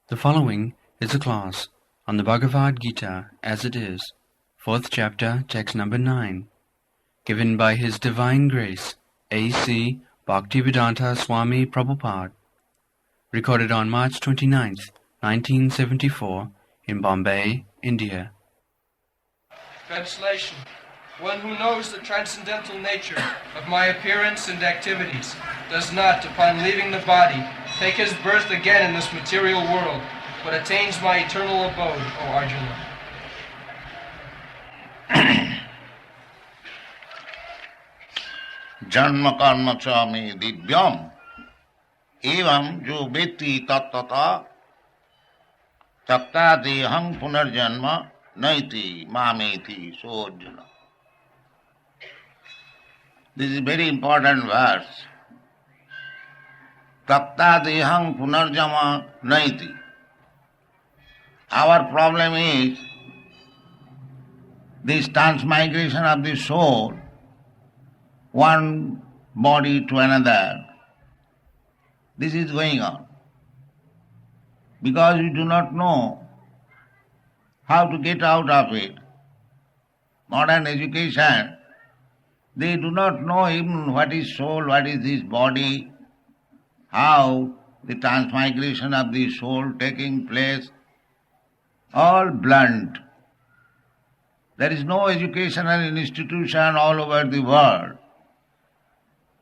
The following is a class on the Bhagavad Gita as it is, 4th chapter, text number 9, given by His Divine Grace, A.C. Bhaktivedanta Swami Prabhupada, recorded on March 29th, 1974, in Bombay, India. Translation. One who knows the transcendental nature of my appearance and activities does not, upon leaving the body, take his birth again in this material world, but attains my eternal abode, O Arjuna. Janma karma cha me divyam evam jo vetti tattata takta deham punarjanma naiti mameti so Arjuna. This is a very important verse. Takta deham punarjama naiti. Our problem is this transmigration of the soul, one body to another. This is going on. Because we do not know how to get out of it. Modern education, they do not know even what is soul, what is this body, how the transmigration of the soul taking place, all blunt. There is no educational institution all over the world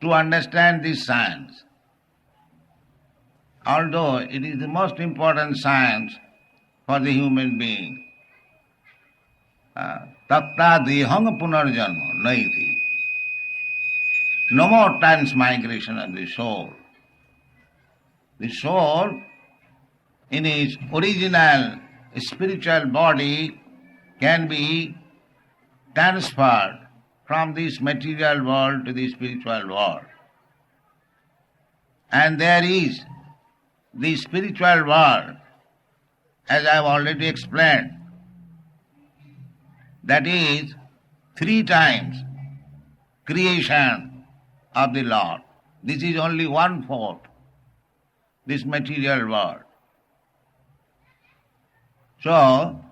to understand this science. Although it is the most important science for the human being. Tatta dehang punarjanma naiti. No more transmigration of the soul. The soul, in its original spiritual body, can be transferred from this material world to the spiritual world. And there is the spiritual world, as I have already explained, that is 3 times creation of the Lord. This is only 1/4, this material world. So,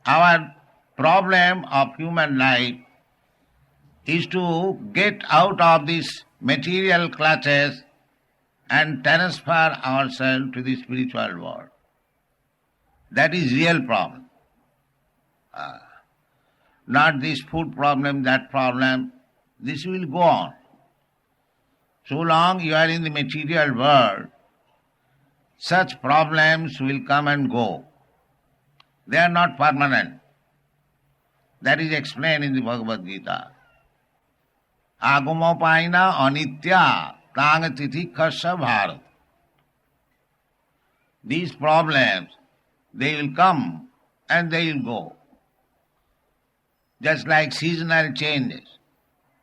our problem of human life is to get out of these material clutches and transfer ourselves to the spiritual world. That is real problem. Not this food problem, that problem. This will go on. So long you are in the material world, such problems will come and go. They are not permanent. That is explained in the Bhagavad Gita. Agamopaina anitya tangatithi khasya bharat. These problems, they will come and they will go. Just like seasonal changes.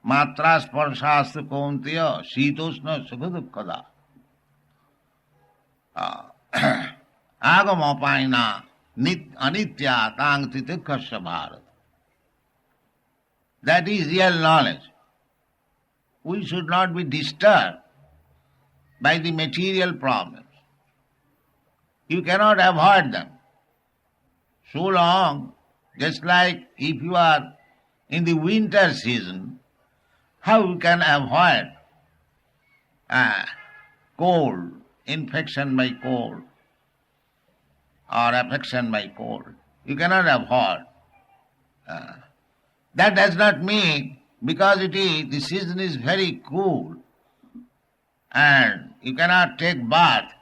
Matra sparshastha kaunteya shitosna sukha dukkada. Agamopaina anitya tangatithi khasya bharat. That is real knowledge. We should not be disturbed by the material problems. You cannot avoid them. So long, just like if you are in the winter season, how you can avoid cold, infection by cold, or affection by cold? You cannot avoid. That does not mean because the season is very cool and you cannot take bath.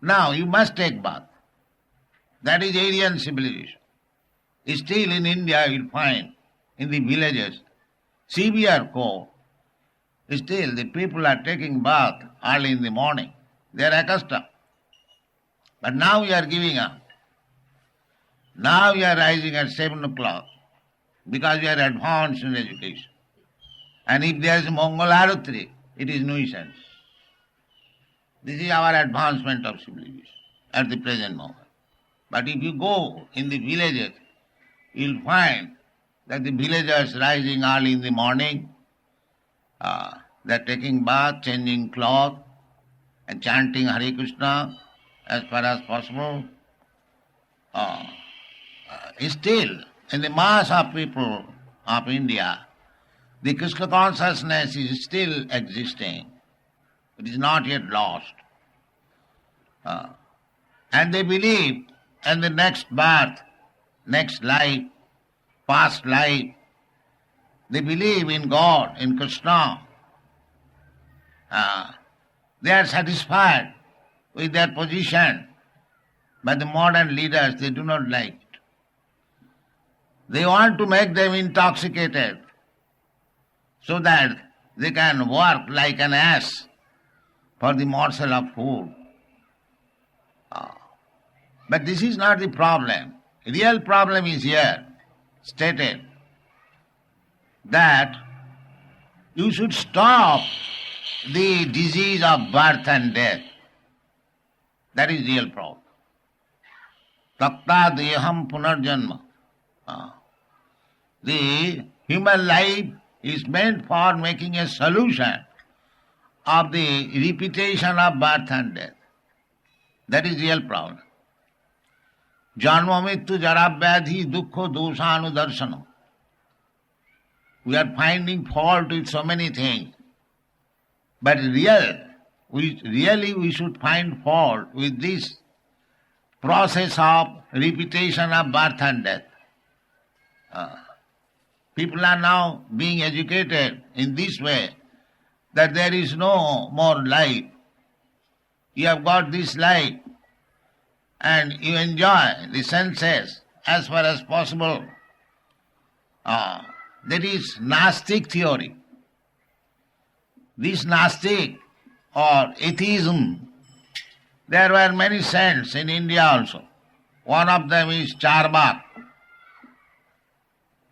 Now you must take bath. That is Aryan civilization. Still in India you will find in the villages severe cold. Still the people are taking bath early in the morning. They are accustomed. But now you are giving up. Now you are rising at 7 o'clock because you are advanced in education. And if there is Mangalarutri, it is nuisance. This is our advancement of civilization at the present moment. But if you go in the villages, you will find that the villagers rising early in the morning, they are taking bath, changing cloth, and chanting Hare Krishna, as far as possible. Still, in the mass of people of India, the Krishna consciousness is still existing. It is not yet lost. And they believe in the next birth, next life, past life. They believe in God, in Krishna. They are satisfied with their position, but the modern leaders, they do not like it. They want to make them intoxicated so that they can work like an ass for the morsel of food. But this is not the problem. The real problem is here, stated, that you should stop the disease of birth and death. That is the real problem. Takta deham punarjanma. The human life is meant for making a solution of the repetition of birth and death. That is the real problem. Janma mittu jara vyadhi dukkha dosanu darsana. We are finding fault with so many things. But really we should find fault with this process of repetition of birth and death. People are now being educated in this way that there is no more life. You have got this life and you enjoy the senses as far as possible. That is Gnostic theory. This Gnostic or atheism, there were many saints in India also. One of them is Charbak.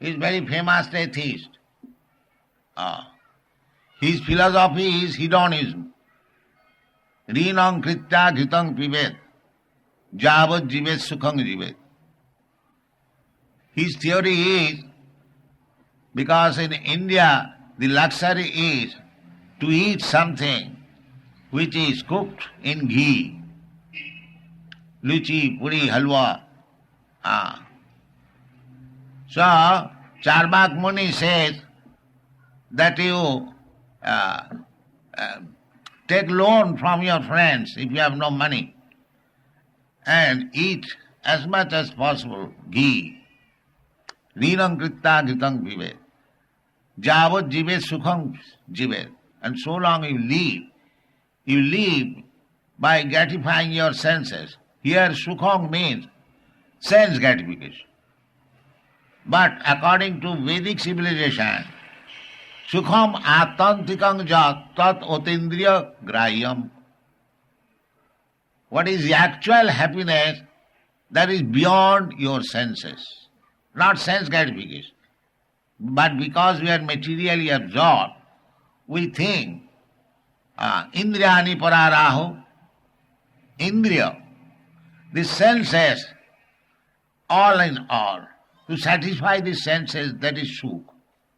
He is very famous atheist. His philosophy is hedonism. Rinam kritya ghritam pibet, javat jivet sukham jivet. His theory is, because in India the luxury is to eat something which is cooked in ghee, luchi, puri, halwa. So, Charbak Muni says that you take loan from your friends if you have no money and eat as much as possible ghee. Rinam kritta ghitam vivet. Javat jivet sukham jivet. And so long you live by gratifying your senses. Here sukham means sense gratification. But according to Vedic civilization, sukham atantikam jat tat otindriya grahyam. What is the actual happiness that is beyond your senses, not sense gratification. But because we are materially absorbed, we think indriyani pararahu, indriya, the senses, all in all. To satisfy the senses, that is sukh,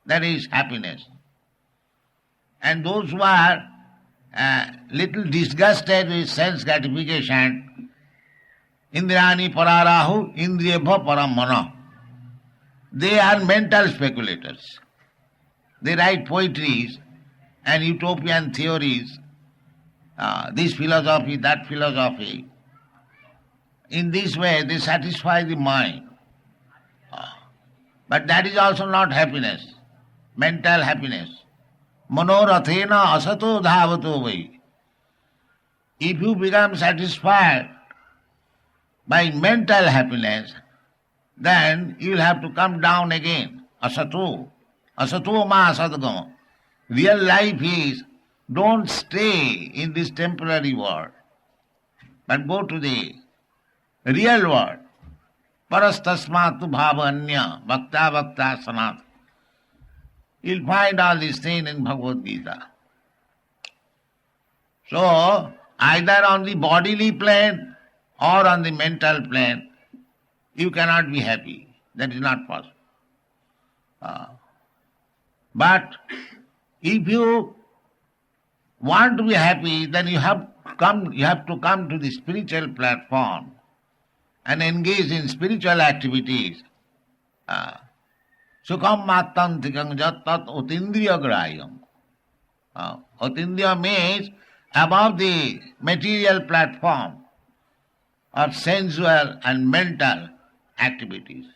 that is happiness. And those who are little disgusted with sense gratification, indrani pararahu, indriyabha paramana, they are mental speculators. They write poetries and utopian theories, this philosophy, that philosophy. In this way they satisfy the mind. But that is also not happiness, mental happiness. Manorathena asato dhavato vai. If you become satisfied by mental happiness, then you will have to come down again. Asato. Asato ma asatagama. Real life is, don't stay in this temporary world, but go to the real world. Parastasmatu bhavanya bhakta bhakta sanat. You'll find all these things in Bhagavad Gita. So, either on the bodily plane or on the mental plane, you cannot be happy. That is not possible. But if you want to be happy, then you have you have to come to the spiritual platform and engage in spiritual activities. Sukham mattantikam jat tat utindriya grayam. Utindriya means above the material platform of sensual and mental activities.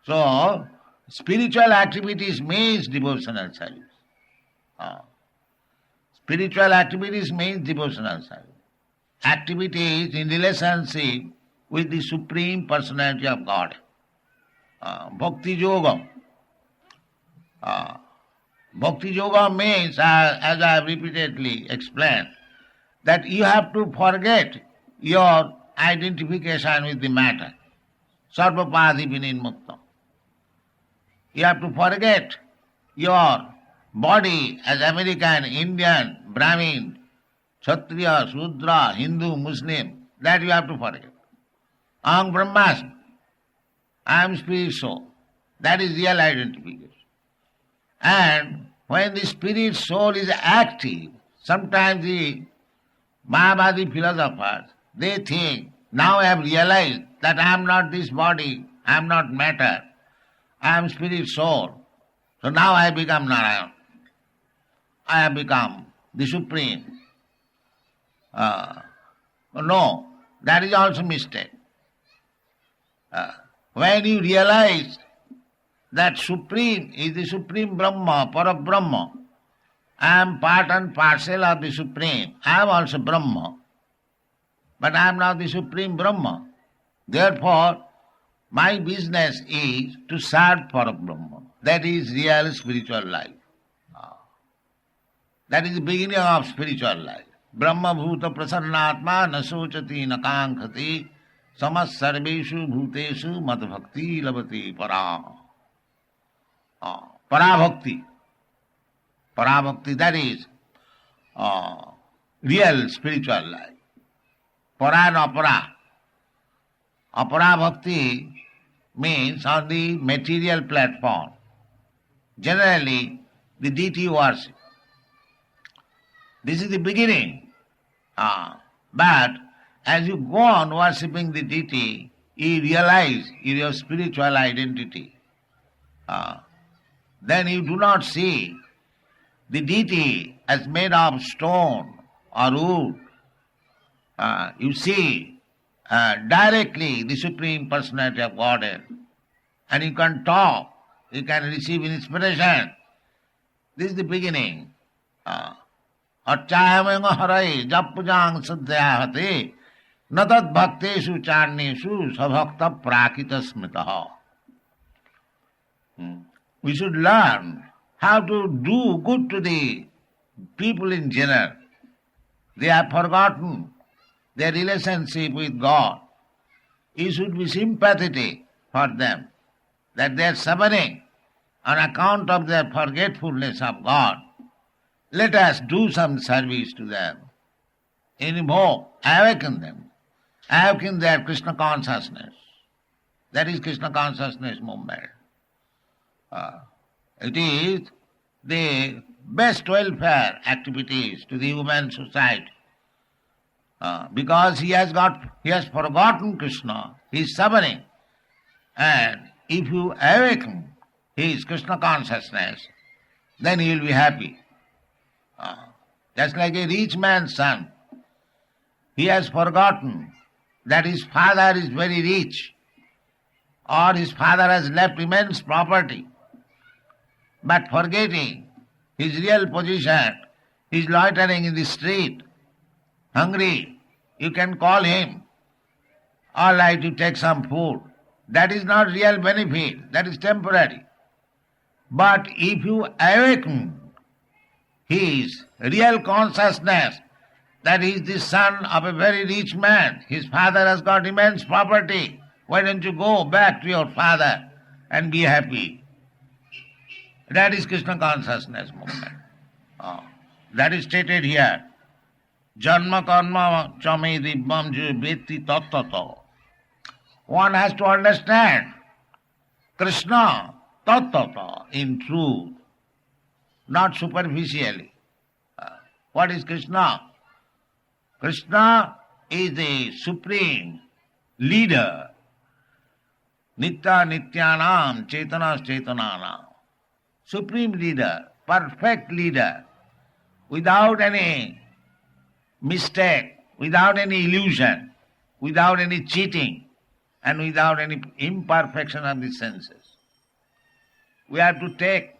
So, spiritual activities means devotional service. Spiritual activities means devotional service. Activities in relationship with the Supreme Personality of God. Bhakti Yoga. Bhakti Yoga means, as I have repeatedly explained, that you have to forget your identification with the matter. Sarvapadi vinimukta. You have to forget your body as American, Indian, Brahmin, Kshatriya, Shudra, Hindu, Muslim. That you have to forget. Aham Brahmasmi. I am spirit soul. That is real identification. And when the spirit soul is active, sometimes the Mayavadi philosophers, they think, now I have realized that I am not this body, I am not matter, I am spirit soul. So now I become Narayan. I have become the Supreme. No, that is also mistake. When you realize that Supreme is the Supreme Brahma, Parabrahma, I am part and parcel of the Supreme. I am also Brahma, but I am not the Supreme Brahma. Therefore, my business is to serve Parabrahma. That is real spiritual life. That is the beginning of spiritual life. Brahma bhuta prasannatma nasochati nakankhati samas sarveshu bhuteshu mat bhakti labati para. Parabhakti. Parabhakti, that is real spiritual life. Para and apara. Apara bhakti means on the material platform. Generally, the deity worship. This is the beginning. But as you go on worshipping the deity, you realize your spiritual identity. Then you do not see the deity as made of stone or wood. You see directly the Supreme Personality of Godhead. And you can talk, you can receive inspiration. This is the beginning. Achayamanga harai jappujang sadhyahate natad bhakteshu charneshu sabhakta prakita smitaha. We should learn how to do good to the people in general. They have forgotten their relationship with God. You should be sympathetic for them, that they are suffering on account of their forgetfulness of God. Let us do some service to them. Invoke, awaken them, awaken their Krishna consciousness. That is Krishna consciousness movement. It is the best welfare activities to the human society. Because he has forgotten Krishna, he is suffering. And if you awaken his Krishna consciousness, then he will be happy. Just like a rich man's son, he has forgotten that his father is very rich, or his father has left immense property. But forgetting his real position, he is loitering in the street, hungry. You can call him, all right, you take some food. That is not real benefit, that is temporary. But if you awaken his real consciousness that he is the son of a very rich man, his father has got immense property, why don't you go back to your father and be happy? That is Krishna consciousness movement. That is stated here. Janma karma chame dibbam ju veti tattata. One has to understand Krishna tattata in truth, not superficially. What is Krishna? Krishna is the supreme leader. Nitya Nityanam Chetanas Chetananam. Supreme leader, perfect leader, without any mistake, without any illusion, without any cheating, and without any imperfection of the senses. We have to take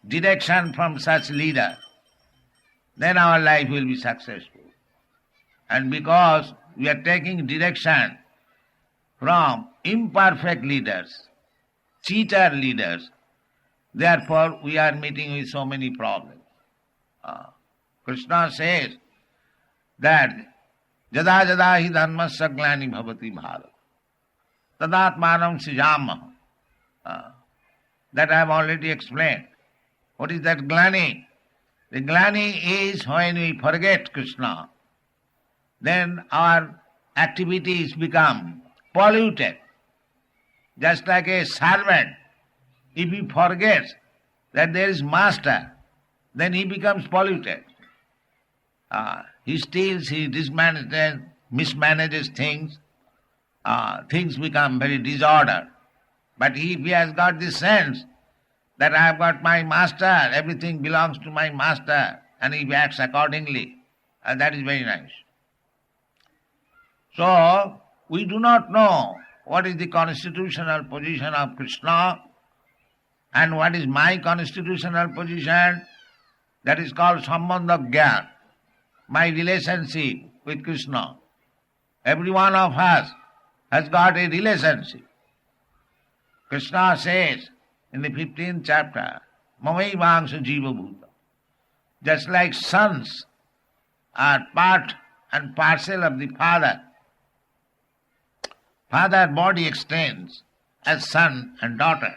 direction from such leader. Then our life will be successful. And because we are taking direction from imperfect leaders, cheater leaders, therefore we are meeting with so many problems. Krishna says that Jada jada hi dharmasya glani bhavati bharata tadatmanam sijama. That I have already explained. What is that glani? The glani is when we forget Krishna, then our activities become polluted. Just like a servant, if he forgets that there is master, then he becomes polluted. He steals, he mismanages things, things become very disordered. But if he has got this sense that I have got my master, everything belongs to my master, and he acts accordingly, that is very nice. So, we do not know what is the constitutional position of Krishna and what is my constitutional position. That is called Sambandha Gyan, my relationship with Krishna. Every one of us has got a relationship. Krishna says in the 15th chapter, Mamaivangsha Jiva Bhuta. Just like sons are part and parcel of the father, father body extends as son and daughter.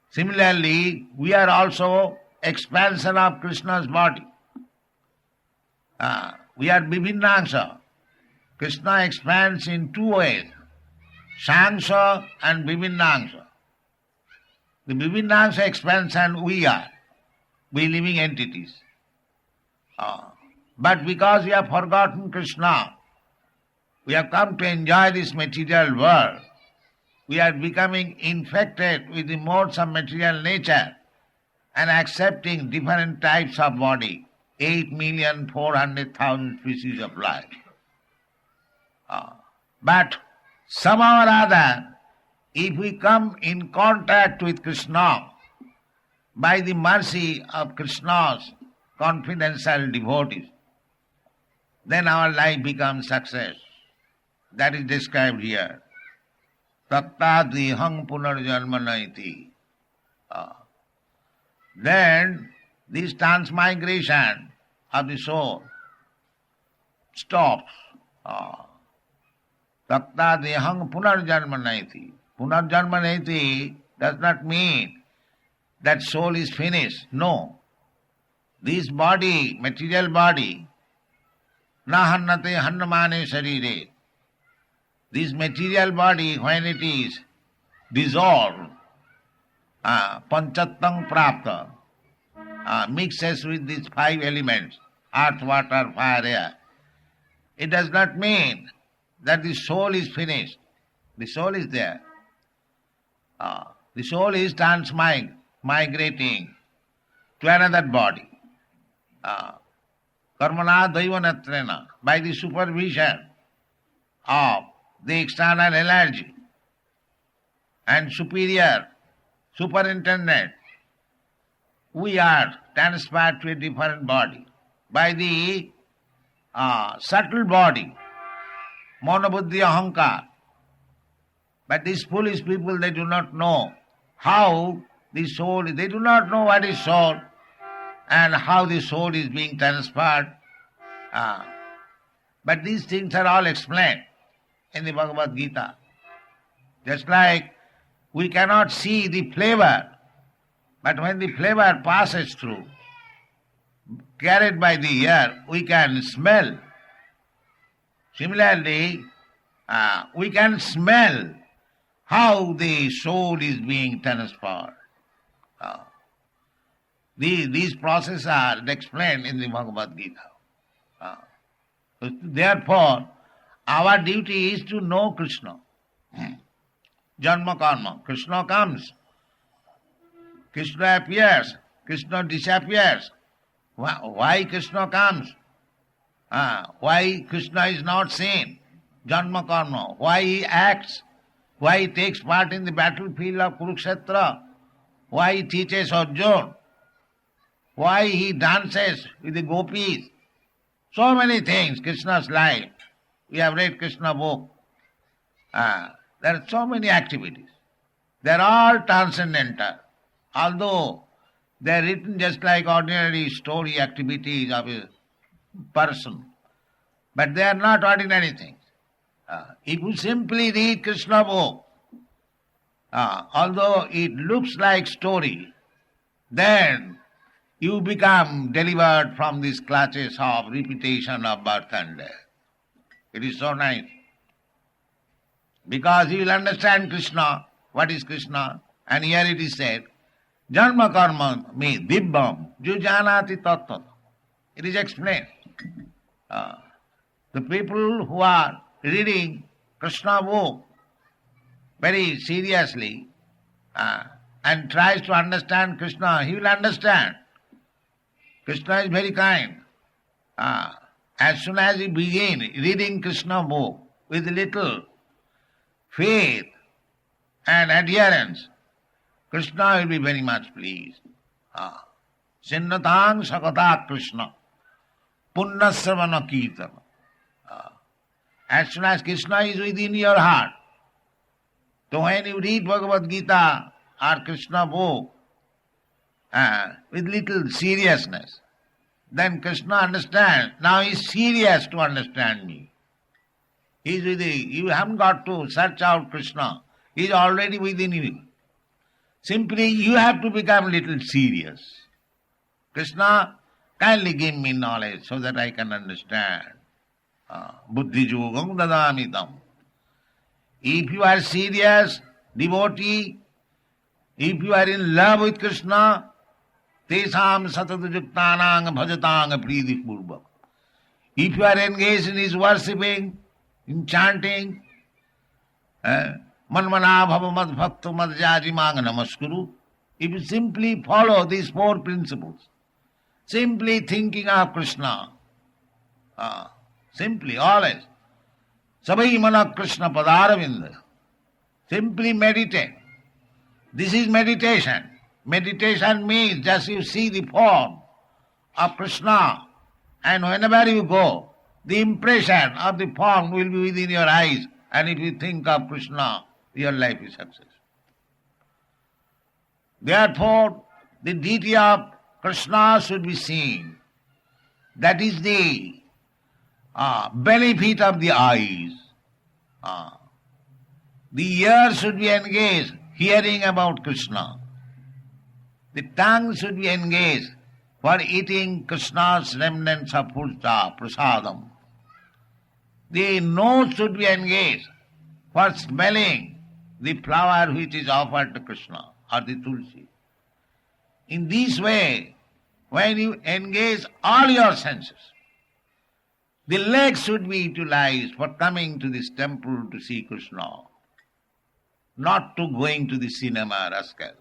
Similarly, we are also expansion of Krishna's body. We are Bibhinnangsha. Krishna expands in two ways, Sangsha and Bibhinnangsha. The Bibhinnangsha expansion we are living entities. But because we have forgotten Krishna, we have come to enjoy this material world. We are becoming infected with the modes of material nature and accepting different types of body, 8,400,000 species of life. But somehow or other, if we come in contact with Krishna by the mercy of Krishna's confidential devotees, then our life becomes success. That is described here. Tattadihang punarjanmanaiti. Then this transmigration of the soul stops. Tattadihang punarjanmanaiti. Punarjanmanaiti does not mean that soul is finished. No. This body, material body, nahannate hannamane sharire. This material body, when it is dissolved, panchattang prapta, mixes with these five elements, earth, water, fire, air, it does not mean that the soul is finished. The soul is there. The soul is migrating to another body. Karmana daivanatrena, by the supervision of the external energy and superior superintendent, we are transferred to a different body. By the subtle body, monobuddhi ahankar. But these foolish people, they do not know how the soul, they do not know what is soul and how the soul is being transferred. But these things are all explained in the Bhagavad Gita. Just like we cannot see the flavor, but when the flavor passes through, carried by the air, we can smell. Similarly, we can smell how the soul is being transferred. These processes are explained in the Bhagavad Gita. Therefore, our duty is to know Krishna. Janma karma. Krishna comes. Krishna appears. Krishna disappears. Why Krishna comes? Why Krishna is not seen? Janma karma. Why he acts? Why he takes part in the battlefield of Kurukshetra? Why he teaches Arjuna? Why he dances with the gopis? So many things, Krishna's life. We have read Krishna book. There are so many activities. They are all transcendental. Although they are written just like ordinary story activities of a person. But they are not ordinary things. If you simply read Krishna book, although it looks like story, then you become delivered from these clutches of repetition of birth and death. It is so nice. Because you will understand Krishna, what is Krishna, and here it is said, Janma karma me dibbam jujanati tattva. It is explained. The people who are reading Krishna book very seriously and tries to understand Krishna, he will understand. Krishna is very kind. As soon as you begin reading Krishna book with little faith and adherence, Krishna will be very much pleased. Sinnatang sakata Krishna, punnasravana kirtana. As soon as Krishna is within your heart, so when you read Bhagavad Gita or Krishna book with little seriousness, then Krishna understands. Now he is serious to understand me. He is within you. You haven't got to search out Krishna. He is already within you. Simply you have to become little serious. Krishna, kindly give me knowledge so that I can understand. Buddhi yogam dadamitam. If you are serious, devotee, if you are in love with Krishna, tesam satadujuktanang bhajatang priti purvak. If you are engaged in his worshipping, in chanting, manmana bhava mad bhakta mad jajimang namaskuru, if you simply follow these four principles, simply thinking of Krishna, simply, always, sabai mana Krishna padaravinda, simply meditate. This is meditation. Meditation means just you see the form of Krishna, and whenever you go, the impression of the form will be within your eyes, and if you think of Krishna, your life is successful. Therefore, the deity of Krishna should be seen. That is the benefit of the eyes. The ear should be engaged hearing about Krishna. The tongue should be engaged for eating Krishna's remnants of purta, prasadam. The nose should be engaged for smelling the flower which is offered to Krishna or the tulsi. In this way, when you engage all your senses, the legs should be utilized for coming to this temple to see Krishna, not to going to the cinema, rascal.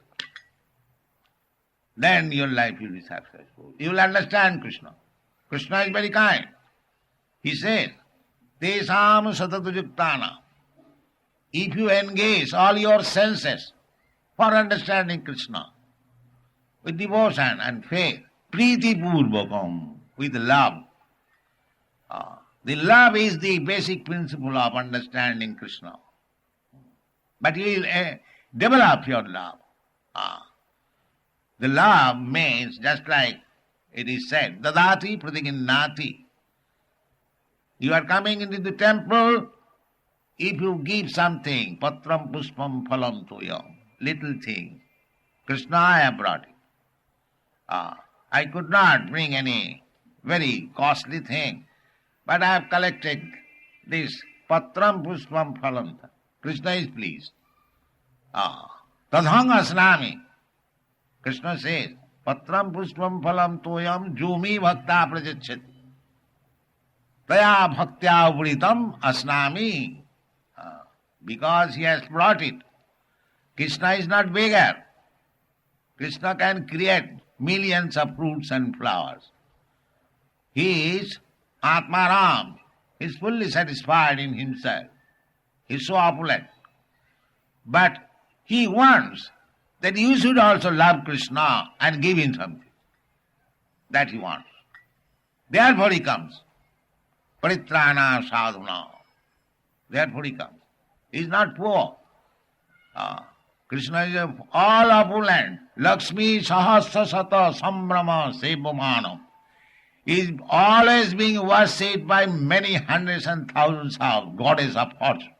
Then your life will be successful. You will understand Krishna. Krishna is very kind. He says, Tesam satatujuktana. If you engage all your senses for understanding Krishna with devotion and faith, priti purvakam, with love. The love is the basic principle of understanding Krishna. But you will develop your love. The love means, just like it is said, dadati pratiginnati. You are coming into the temple, if you give something, patram puspam phalam tuyam, little thing, Krishna I have brought it. I could not bring any very costly thing, but I have collected this patram puspam phalam. Krishna is pleased. Tadhang asnami. Krishna says, patram puspam phalam toyam jumi bhakta prajachati. Taya bhaktya vritam asnami. Because he has brought it. Krishna is not beggar. Krishna can create millions of fruits and flowers. He is Atmaram. He is fully satisfied in himself. He is so opulent. But he wants that you should also love Krishna and give him something. That he wants. Therefore he comes. Paritrana sadhuna. Therefore he comes. He is not poor. Krishna is all opulent. Lakshmi sahasra sata sambrama sevamanam. He is always being worshipped by many hundreds and thousands of goddess of fortune.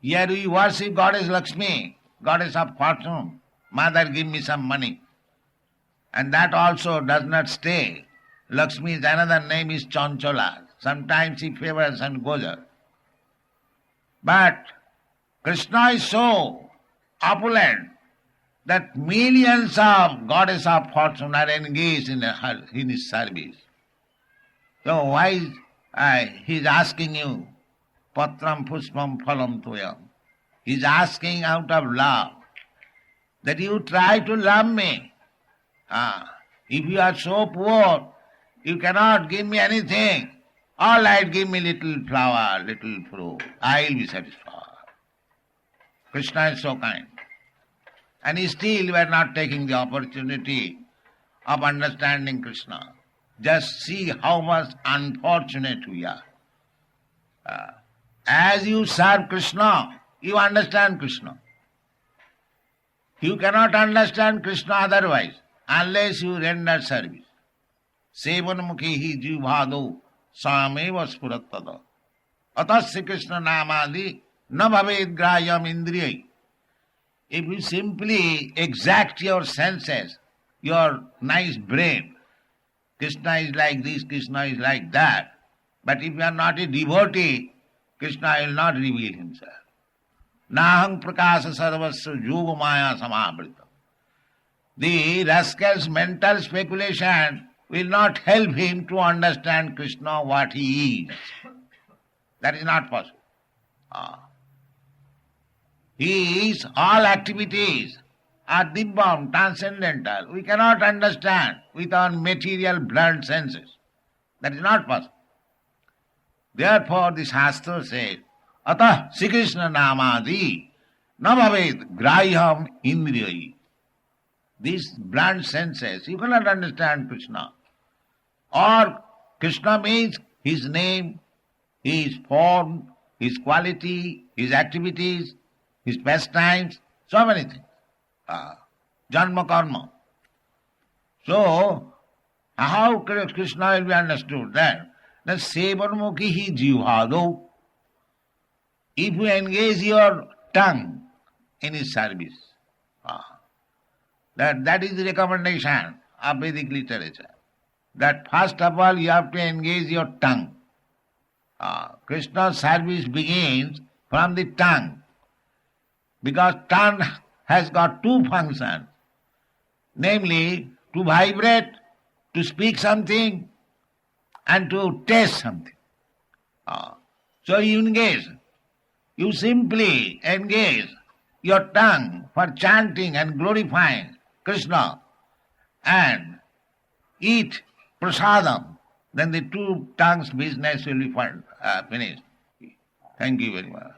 Here we worship goddess Lakshmi, goddess of fortune. Mother, give me some money. And that also does not stay. Lakshmi's another name is Chanchola. Sometimes she favors and goes out. But Krishna is so opulent that millions of goddess of fortune are engaged in his service. So why he is asking you, patram puspam phalam tuyam. He is asking out of love that you try to love me. If you are so poor, you cannot give me anything. All right, give me little flower, little fruit. I will be satisfied. Krishna is so kind. And still we are not taking the opportunity of understanding Krishna. Just see how much unfortunate we are. As you serve Krishna, you understand Krishna. You cannot understand Krishna otherwise, unless you render service. Sevanmukhi hi jivhado sameva spurattada. Atasya Krishna namadi na bhaved grayam indriyai. If you simply exact your senses, your nice brain, Krishna is like this, Krishna is like that. But if you are not a devotee, Krishna will not reveal himself. Nahang prakasa sarvasya yoga maya samabrita. The rascal's mental speculation will not help him to understand Krishna what he is. That is not possible. His all activities are dibbam, transcendental. We cannot understand with our material blunt senses. That is not possible. Therefore the Shastra says, Atah Sri Krishna namadi na bhaved grayam indriyai. These blunt senses, you cannot understand Krishna. Or Krishna means his name, his form, his quality, his activities, his pastimes, so many things. Janma karma. So, how Krishna will be understood? That sevanmukhi hi jivhado. If you engage your tongue in his service, that is the recommendation of Vedic literature. That first of all you have to engage your tongue. Krishna's service begins from the tongue. Because tongue has got two functions, namely to vibrate, to speak something, and to taste something. So you engage. You simply engage your tongue for chanting and glorifying Krishna and eat prasadam, then the two tongues business will be finished. Thank you very much.